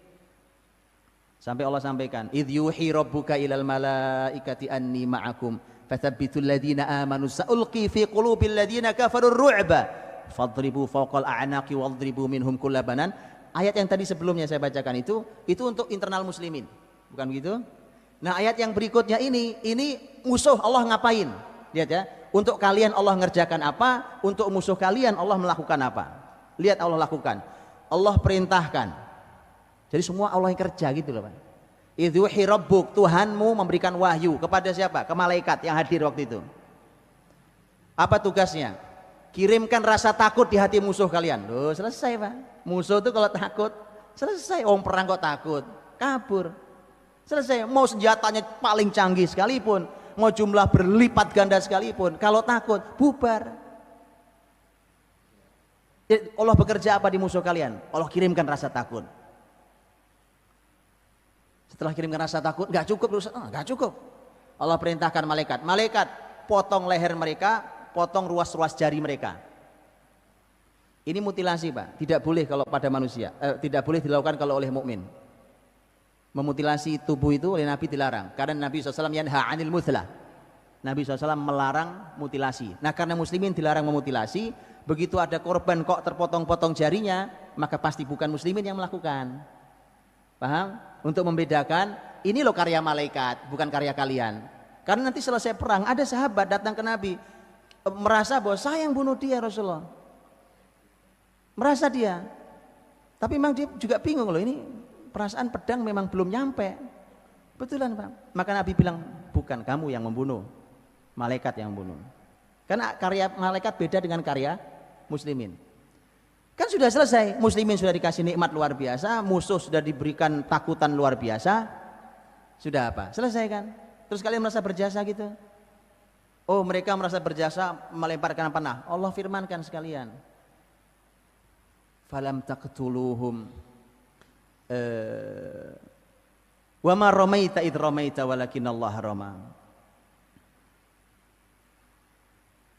Sampai Allah sampaikan, idh yuhi rabbuka ilal malaikati anni ma'akum fathabbitul ladina amanu sa'ulqi fi qulubil ladina kafarur ru'ba fadribu fawqal a'naqi wadribu minhum kullabanan. Ayat yang tadi sebelumnya saya bacakan itu untuk internal muslimin, bukan begitu? Nah, ayat yang berikutnya ini musuh Allah ngapain? Lihat ya, untuk kalian Allah ngerjakan apa, untuk musuh kalian Allah melakukan apa. Lihat Allah lakukan. Allah perintahkan. Jadi semua Allah yang kerja gitu loh, Pak. Idh yuhi rabbuk, Tuhanmu memberikan wahyu kepada siapa? Ke malaikat yang hadir waktu itu. Apa tugasnya? Kirimkan rasa takut di hati musuh kalian. Loh, selesai, Pak. Musuh itu kalau takut, selesai. Orang perang kok takut, kabur. Selesai. Mau senjatanya paling canggih sekalipun, mau jumlah berlipat ganda sekalipun, kalau takut, bubar. Allah bekerja apa di musuh kalian? Allah kirimkan rasa takut. Setelah kirimkan rasa takut, nggak cukup, nggak cukup. Allah perintahkan malaikat, potong leher mereka, potong ruas-ruas jari mereka. Ini mutilasi, Pak. Tidak boleh kalau pada manusia, tidak boleh dilakukan kalau oleh mukmin. Memutilasi tubuh itu oleh Nabi dilarang. Karena Nabi SAW yanha 'anil muthlah. Nabi SAW melarang mutilasi. Nah karena muslimin dilarang memutilasi, begitu ada korban kok terpotong-potong jarinya, maka pasti bukan muslimin yang melakukan. Paham? Untuk membedakan, ini loh karya malaikat, bukan karya kalian. Karena nanti selesai perang, ada sahabat datang ke Nabi, merasa bahwa saya yang bunuh dia Rasulullah. Merasa dia. Tapi memang dia juga bingung loh, ini perasaan pedang memang belum nyampe. Betulan Pak. Maka Nabi bilang, bukan kamu yang membunuh, malaikat yang membunuh. Karena karya malaikat beda dengan karya muslimin. Kan sudah selesai, muslimin sudah dikasih nikmat luar biasa, musuh sudah diberikan takutan luar biasa. Sudah apa? Selesai kan? Terus kalian merasa berjasa gitu? Oh mereka merasa berjasa melemparkan panah. Allah firmankan sekalian. Falam taqtuluhum wa ma ramaita id ramaita walakinallaha rama.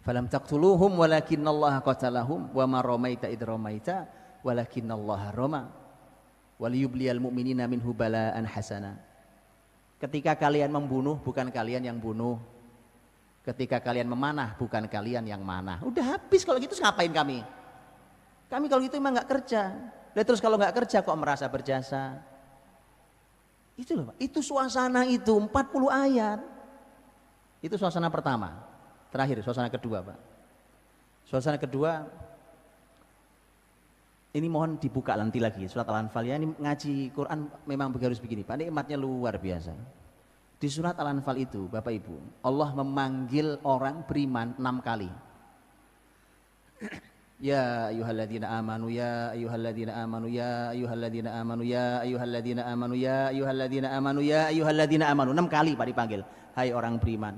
Falam taqtuluhum walakinallaha qatalahum wa ma ramaita id ramaita walakinallaha rama waliyubliyal mu'minina minhu bala'an hasana. Ketika kalian membunuh bukan kalian yang bunuh. Ketika kalian memanah bukan kalian yang manah. Udah habis kalau gitu ngapain kami? Kami kalau gitu emang nggak kerja. Dan terus kalau nggak kerja kok merasa berjasa? Itu loh Pak. Itu suasana itu 40 ayat. Itu suasana pertama. Terakhir suasana kedua Pak. Suasana kedua ini mohon dibuka nanti lagi surat Al-Anfal ya. Ini ngaji Quran memang harus begini Pak. Nikmatnya luar biasa. Di surat Al-Anfal itu Bapak Ibu, Allah memanggil orang beriman 6 kali. Ya ayyuhalladzina amanu ya ayyuhalladzina amanu ya ayyuhalladzina amanu ya ayyuhalladzina amanu ya ayyuhalladzina amanu ya ayyuhalladzina amanu. 6 kali Pak dipanggil. Hai orang beriman.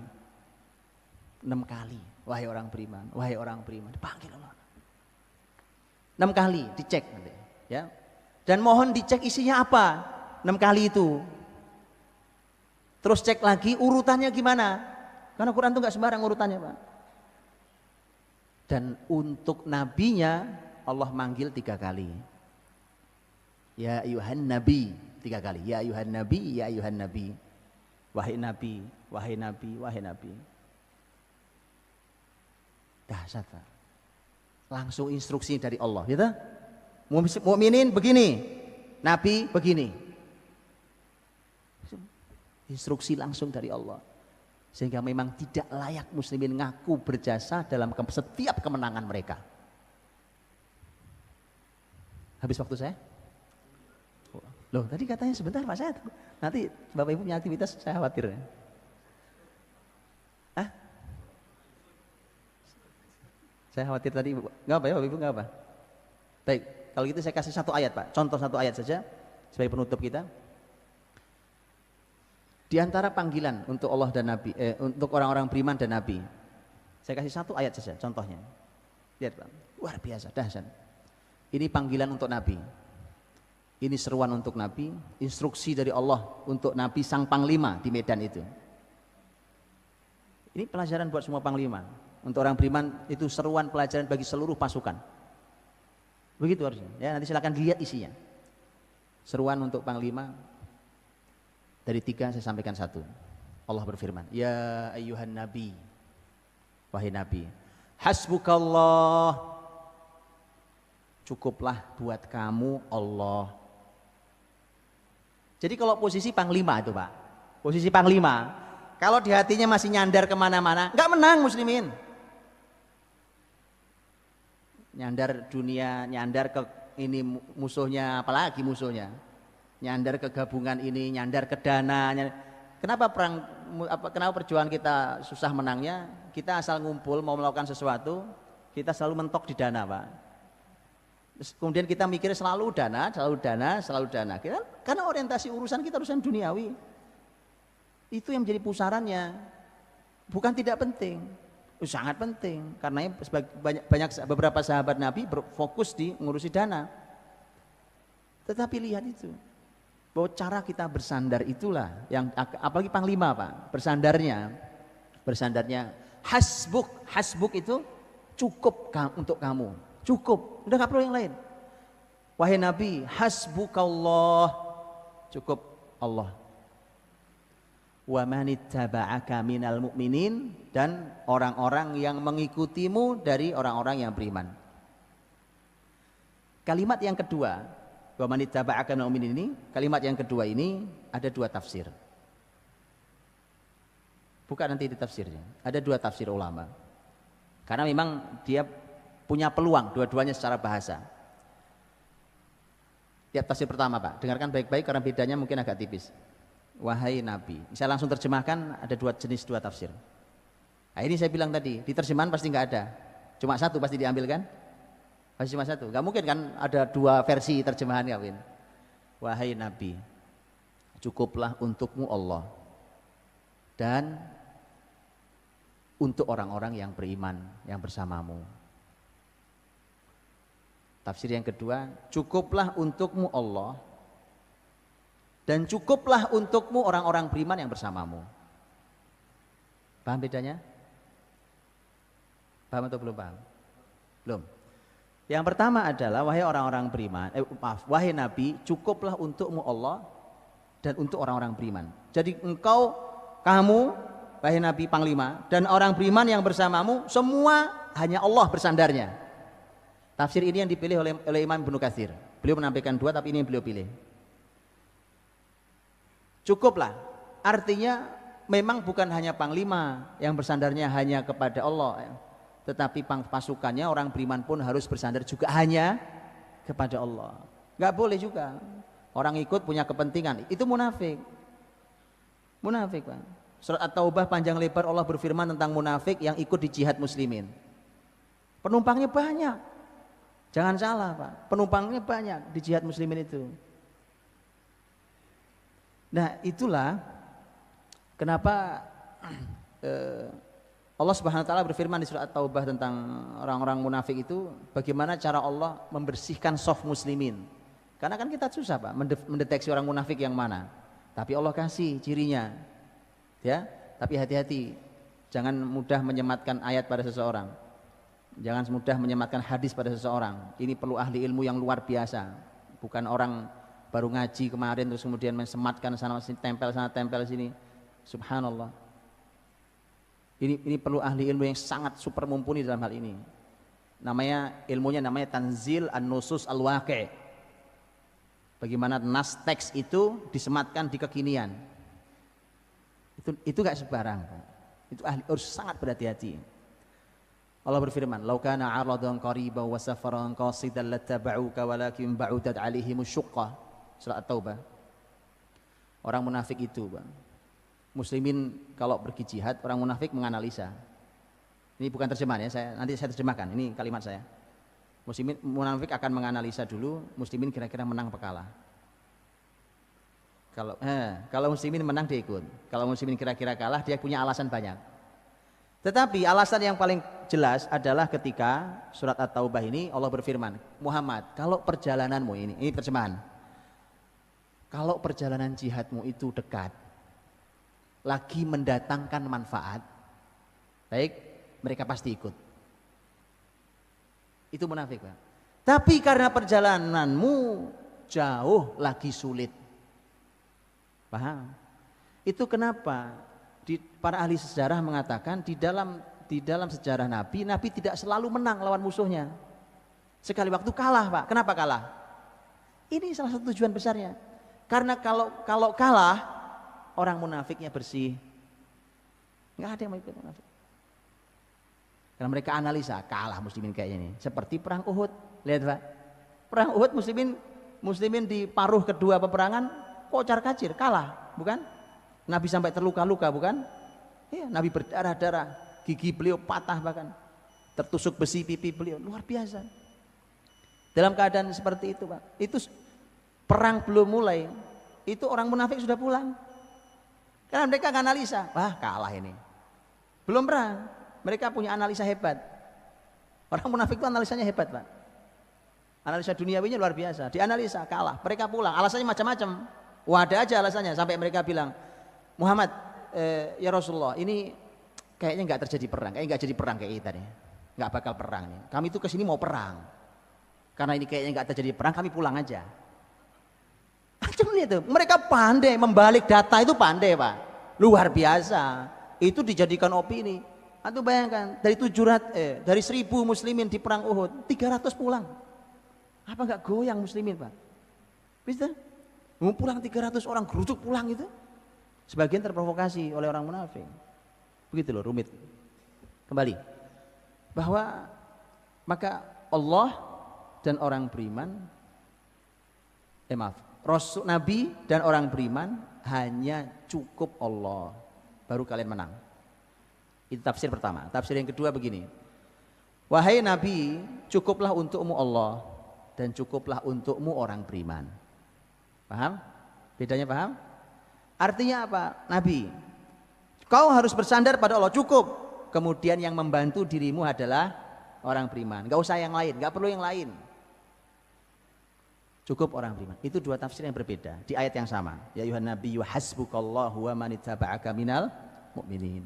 6 kali. Wahai orang beriman, wahai orang beriman. Dipanggil Allah. 6 kali dicek nanti, ya. Dan mohon dicek isinya apa? 6 kali itu. Terus cek lagi urutannya gimana? Karena Quran itu enggak sembarang urutannya, Pak. Dan untuk nabinya Allah manggil 3 kali. Ya ayuhan nabi 3 kali. Ya ayuhan nabi, ya ayuhan nabi. Wahai nabi, wahai nabi, wahai nabi. Dahsyat Pak. Langsung instruksi dari Allah, gitu. Mukminin begini, nabi begini. Instruksi langsung dari Allah. Sehingga memang tidak layak muslimin ngaku berjasa dalam setiap kemenangan mereka. Habis waktu saya? Loh tadi katanya sebentar Pak, saya nanti Bapak Ibu punya aktivitas, saya khawatir. Hah? Saya khawatir tadi, nggak apa ya Bapak Ibu, nggak apa. Baik, kalau gitu saya kasih 1 ayat Pak, contoh 1 ayat saja sebagai penutup kita. Di antara panggilan untuk Allah dan Nabi, untuk orang-orang beriman dan Nabi, saya kasih 1 ayat saja contohnya. Lihat Pak, luar biasa, dahsyat. Ini panggilan untuk Nabi, ini seruan untuk Nabi, instruksi dari Allah untuk Nabi sang panglima di medan itu. Ini pelajaran buat semua panglima. Untuk orang beriman itu seruan pelajaran bagi seluruh pasukan. Begitu harusnya. Ya, nanti silakan lihat isinya. Seruan untuk panglima. Dari 3 saya sampaikan 1. Allah berfirman, ya ayyuhan nabi, wahai nabi, hasbukallah, cukuplah buat kamu Allah. Jadi kalau posisi panglima itu Pak, posisi panglima, kalau di hatinya masih nyandar kemana-mana, nggak menang muslimin. Nyandar dunia, nyandar ke ini musuhnya, apalagi musuhnya. Nyandar ke gabungan ini, nyandar ke dana. Kenapa kenapa perjuangan kita susah menangnya? Kita asal ngumpul mau melakukan sesuatu, kita selalu mentok di dana Pak. Terus kemudian kita mikir selalu dana, selalu dana, selalu dana. Karena orientasi urusan kita urusan duniawi. Itu yang menjadi pusarannya. Bukan tidak penting, sangat penting. Karena beberapa sahabat Nabi berfokus di ngurusi dana. Tetapi lihat itu. Bahwa cara kita bersandar itulah yang apalagi panglima Pak, bersandarnya hasbuk itu cukup untuk kamu, cukup, udah nggak perlu yang lain. Wahai Nabi, hasbukallah, cukup Allah. wa manittaba'aka minal mu'minin, dan orang-orang yang mengikutimu dari orang-orang yang beriman. Kalimat yang kedua, wa manittaba'aka minal mu'minin ini, kalimat yang kedua ini ada dua tafsir. Bukan nanti di tafsirnya, ada dua tafsir ulama. Karena memang dia punya peluang dua-duanya secara bahasa. Lihat tafsir pertama Pak, dengarkan baik-baik karena bedanya mungkin agak tipis. Wahai Nabi, saya langsung terjemahkan, ada dua jenis, dua tafsir. Nah, ini saya bilang tadi, di terjemahan pasti nggak ada, cuma satu pasti diambil kan? Pasti cuma satu, nggak mungkin kan ada dua versi terjemahan kawin. Wahai Nabi, cukuplah untukmu Allah dan untuk orang-orang yang beriman yang bersamamu. Tafsir yang kedua, cukuplah untukmu Allah dan cukuplah untukmu orang-orang beriman yang bersamamu. Paham bedanya? Paham atau belum paham? Belum. Yang pertama adalah wahai orang-orang beriman, wahai Nabi, cukuplah untukmu Allah dan untuk orang-orang beriman. Jadi kamu, wahai Nabi Panglima, dan orang beriman yang bersamamu, semua hanya Allah bersandarnya. Tafsir ini yang dipilih oleh Imam Ibnu Katsir. Beliau menampilkan dua, tapi ini yang beliau pilih. Cukuplah, artinya memang bukan hanya panglima yang bersandarnya hanya kepada Allah, tetapi pasukannya orang beriman pun harus bersandar juga hanya kepada Allah. Gak boleh juga orang ikut punya kepentingan, itu munafik. Munafik Pak. Surat At-Taubah panjang lebar Allah berfirman tentang munafik yang ikut di jihad muslimin. Penumpangnya banyak, jangan salah Pak, penumpangnya banyak di jihad muslimin itu. Nah itulah kenapa Allah Subhanahu wa taala berfirman di surat At-Taubah tentang orang-orang munafik itu, bagaimana cara Allah membersihkan saf muslimin. Karena kan kita susah Pak mendeteksi orang munafik yang mana. Tapi Allah kasih cirinya. Ya, tapi hati-hati. Jangan mudah menyematkan ayat pada seseorang. Jangan mudah menyematkan hadis pada seseorang. Ini perlu ahli ilmu yang luar biasa. Bukan orang baru ngaji kemarin terus kemudian mensematkan sana sini, tempel sana tempel sini. Subhanallah. Ini perlu ahli ilmu yang sangat super mumpuni dalam hal ini. Ilmunya namanya Tanzil An-Nusus Al-Waqi'. Bagaimana nas teks itu disematkan di kekinian. Itu gak sembarang. Itu harus sangat berhati-hati. Allah berfirman, "Lau kana 'aradan qariban wa safaran qasidan lattaba'uka walakin ba'udat 'alaihimus syuqqah." Surat At-Taubah. Orang munafik itu, Bang. Muslimin kalau pergi jihad, orang munafik menganalisa. Ini bukan terjemahan ya, nanti saya terjemahkan. Ini kalimat saya. Muslimin munafik akan menganalisa dulu, muslimin kira-kira menang apa kalah. Kalau muslimin menang dia ikut. Kalau muslimin kira-kira kalah, dia punya alasan banyak. Tetapi alasan yang paling jelas adalah ketika surat At-Taubah ini Allah berfirman, Muhammad, kalau perjalananmu ini terjemahan. Kalau perjalanan jihadmu itu dekat, lagi mendatangkan manfaat, baik, mereka pasti ikut. Itu munafik, Pak. Tapi karena perjalananmu jauh lagi sulit. Paham? Itu kenapa para ahli sejarah mengatakan di dalam sejarah Nabi tidak selalu menang lawan musuhnya. Sekali waktu kalah, Pak. Kenapa kalah? Ini salah satu tujuan besarnya. Karena kalau kalah, orang munafiknya bersih. Nggak ada yang mau ikut munafik. Karena mereka analisa, kalah muslimin kayaknya ini. Seperti perang Uhud. Lihat Pak. Perang Uhud muslimin di paruh kedua peperangan kocar-kacir, kalah, bukan? Nabi sampai terluka-luka, bukan? Ya, Nabi berdarah-darah, gigi beliau patah bahkan. Tertusuk besi pipi beliau, luar biasa. Dalam keadaan seperti itu, Pak. Itu perang belum mulai, itu orang munafik sudah pulang. Karena mereka analisa, wah kalah ini. Belum perang, mereka punya analisa hebat. Orang munafik itu analisanya hebat, Pak. Analisa duniawinya luar biasa, dianalisa, kalah, mereka pulang, alasannya macam-macam. Wah ada aja alasannya, sampai mereka bilang, Muhammad, ya Rasulullah, ini kayaknya nggak terjadi perang, nggak jadi perang kayak kita nih, nggak bakal perang nih. Kami tuh kesini mau perang, karena ini kayaknya nggak terjadi perang, kami pulang aja. Macam itu, mereka pandai membalik data itu pandai, Pak. luar biasa. Itu dijadikan opini. Antum bayangkan dari 1000 muslimin di perang Uhud 300 pulang. Apa enggak goyang muslimin, Pak? Bisa? Mau pulang 300 orang gerucuk pulang itu. Sebagian terprovokasi oleh orang munafik. Begitu loh, rumit. Kembali bahwa maka Allah dan orang beriman Rasul Nabi dan orang beriman hanya cukup Allah, baru kalian menang. Itu tafsir pertama. Tafsir yang kedua begini, wahai Nabi, cukuplah untukmu Allah dan cukuplah untukmu orang beriman. Paham? Bedanya paham? Artinya apa? Nabi, kau harus bersandar pada Allah, cukup. Kemudian yang membantu dirimu adalah orang beriman. Gak usah yang lain, gak perlu yang lain. Cukup orang beriman. Itu dua tafsir yang berbeda di ayat yang sama. Ya ayuhan nabiyyu hasbukallahu wa man ittaba'aka minal mu'minin.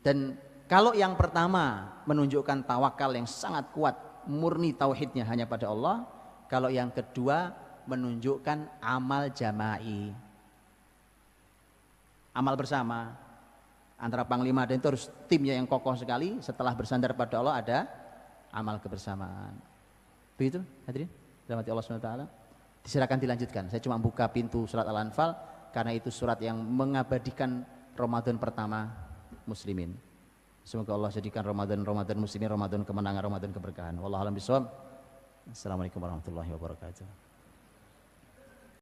Dan kalau yang pertama menunjukkan tawakal yang sangat kuat, murni tauhidnya hanya pada Allah. Kalau yang kedua menunjukkan amal jama'i, amal bersama antara panglima dan itu harus timnya yang kokoh sekali. Setelah bersandar pada Allah ada amal kebersamaan. Begitu hadirin rahmati Allah SWT. Silakan dilanjutkan. Saya cuma buka pintu surat Al-Anfal karena itu surat yang mengabadikan Ramadan pertama muslimin. Semoga Allah jadikan Ramadan muslimin Ramadan kemenangan, Ramadan keberkahan. Wallahu a'lam bishawab. Assalamualaikum warahmatullahi wabarakatuh.